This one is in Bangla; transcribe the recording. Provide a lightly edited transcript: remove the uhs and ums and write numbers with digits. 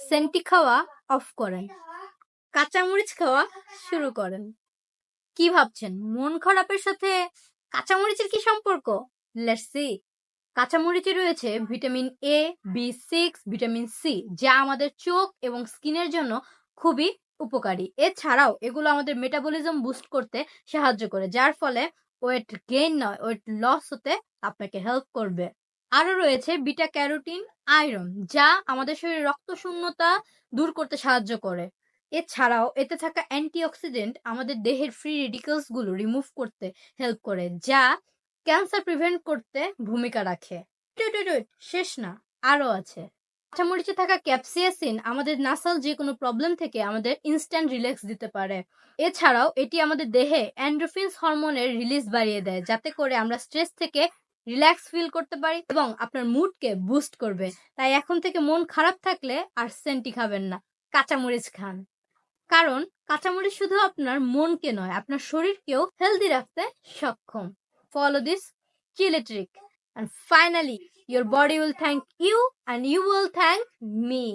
সেন্টি খাওয়া অফ করেন, কাঁচামরিচ খাওয়া শুরু করেন। কি ভাবছেন, মন খারাপের সাথে কাঁচামরিচের কি সম্পর্ক? Let's see. কাঁচামরিচে রয়েছে ভিটামিন এ, বি6, ভিটামিন সি, যা আমাদের চোখ এবং স্কিনের জন্য খুবই উপকারী। এছাড়াও এগুলো আমাদের মেটাবলিজম বুস্ট করতে সাহায্য করে, যার ফলে ওয়েট গেইন নয়, ওয়েট লস হতে আপনাকে হেল্প করবে। আরো রয়েছে বিটা ক্যারোটিন, আয়রন, যা আমাদের শরীরে রক্ত শূন্যতা দূর করতে সাহায্য করে। এছাড়াও এতে থাকা অ্যান্টিঅক্সিডেন্ট আমাদের দেহের ফ্রি রেডিক্যালস গুলো রিমুভ করতে হেল্প করে, যা ক্যান্সার প্রিভেন্ট করতে ভূমিকা রাখে। শেষ না, আরো আছে। কাঁচামরিচে থাকা ক্যাপসিয়াসিন আমাদের নাসাল যে কোনো প্রবলেম থেকে আমাদের ইনস্ট্যান্ট রিল্যাক্স দিতে পারে। এছাড়াও এটি আমাদের দেহে এন্ডোরফিনস হরমোনের রিলিজ বাড়িয়ে দেয়, যাতে করে আমরা স্ট্রেস থেকে রিল্যাক্স ফিল করতে পারি এবং আপনার মুডকে বুস্ট করবে। তাই এখন থেকে মন খারাপ থাকলে আর সেন্টি খাবেন না, কাঁচামরিচ খান। কারণ কাঁচামরিচ শুধু আপনার মনকে নয়, আপনার শরীরকেও হেলদি রাখতে সক্ষম। Follow this chili trick and finally your body will thank you and you will thank me.